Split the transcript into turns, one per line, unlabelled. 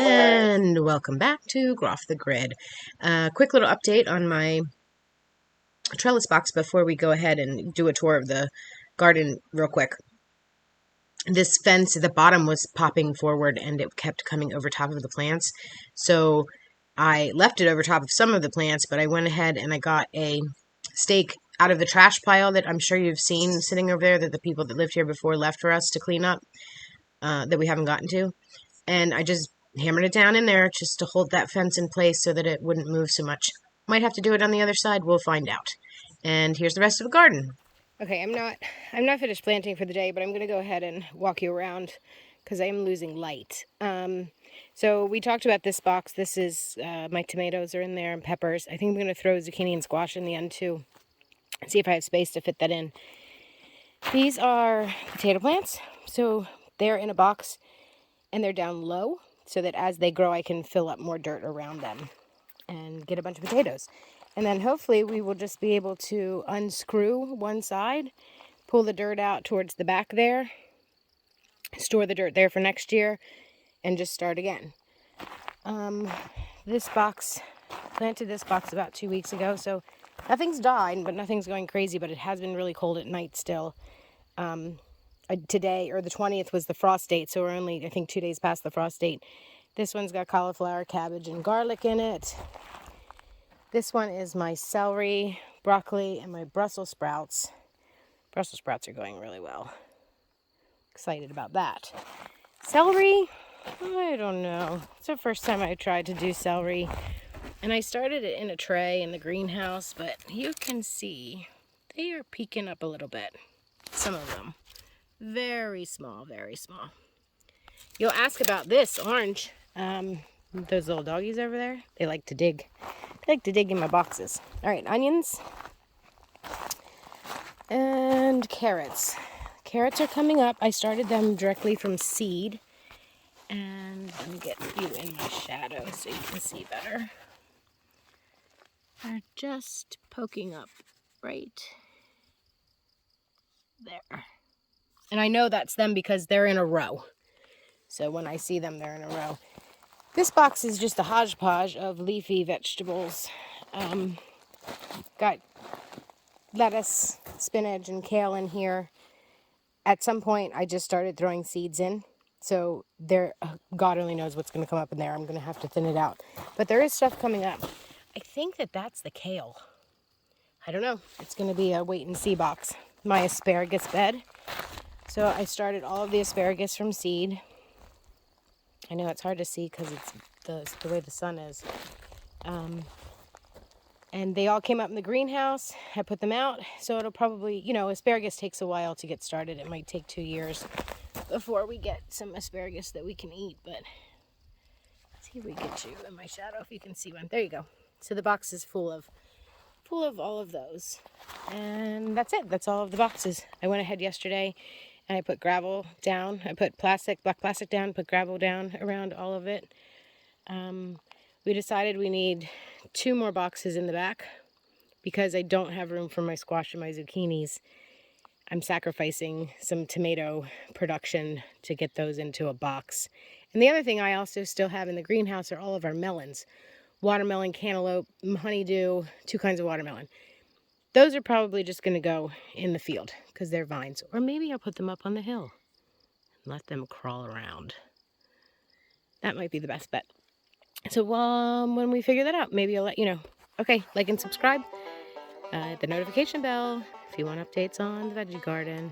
And welcome back to Groft the Grid. Quick little update on my trellis box before we go ahead and do a tour of the garden real quick. This fence at the bottom was popping forward and it kept coming over top of the plants. So I left it over top of some of the plants, but I went ahead and I got a stake out of the trash pile that I'm sure you've seen sitting over there that the people that lived here before left for us to clean up, that we haven't gotten to. And I just hammered it down in there just to hold that fence in place so that it wouldn't move so much. Might have to do it on the other side. We'll find out. And here's the rest of the garden.
Okay, I'm not finished planting for the day, but I'm going to go ahead and walk you around because I am losing light. So we talked about this box. This is my tomatoes are in there and peppers. I think I'm going to throw zucchini and squash in the end too. See if I have space to fit that in. These are potato plants. So they're in a box and they're down low so that as they grow I can fill up more dirt around them and get a bunch of potatoes. And then hopefully we will just be able to unscrew one side, pull the dirt out towards the back there, store the dirt there for next year, and just start again. This box, planted this box about 2 weeks ago, so nothing's died, but nothing's going crazy, but it has been really cold at night still. Today, or the 20th, was the frost date, so we're only, I think, 2 days past the frost date. This one's got cauliflower, cabbage, and garlic in it. This one is my celery, broccoli, and my Brussels sprouts. Brussels sprouts are going really well. Excited about that. Celery, I don't know. It's the first time I tried to do celery. And I started it in a tray in the greenhouse, but you can see they are peeking up a little bit. Some of them. Very small, very small. You'll ask about this orange. Those little doggies over there, they like to dig. They like to dig in my boxes. All right, onions and carrots. Carrots are coming up. I started them directly from seed. And let me get you in my shadow so you can see better. They're just poking up right there. And I know that's them because they're in a row. So when I see them, they're in a row. This box is just a hodgepodge of leafy vegetables. Got lettuce, spinach, and kale in here. At some point, I just started throwing seeds in. So there, God only knows what's going to come up in there. I'm going to have to thin it out. But there is stuff coming up. I think that that's the kale. I don't know. It's going to be a wait and see box. My asparagus bed. So I started all of the asparagus from seed. I know it's hard to see because it's the way the sun is. And they all came up in the greenhouse. I put them out. So it'll probably, asparagus takes a while to get started. It might take 2 years before we get some asparagus that we can eat. But let's see if we get you in my shadow if you can see one. There you go. So the box is full of all of those. And that's it. That's all of the boxes. I went ahead yesterday and I put gravel down. I put black plastic down, put gravel down around all of it. We decided we need 2 more boxes in the back because I don't have room for my squash and my zucchinis. I'm sacrificing some tomato production to get those into a box. And the other thing I also still have in the greenhouse are all of our melons. Watermelon, cantaloupe, honeydew, 2 kinds of watermelon. Those are probably just going to go in the field because they're vines. Or maybe I'll put them up on the hill and let them crawl around. That might be the best bet. So when we figure that out, maybe I'll let you know. Okay, like and subscribe. Hit the notification bell if you want updates on the veggie garden.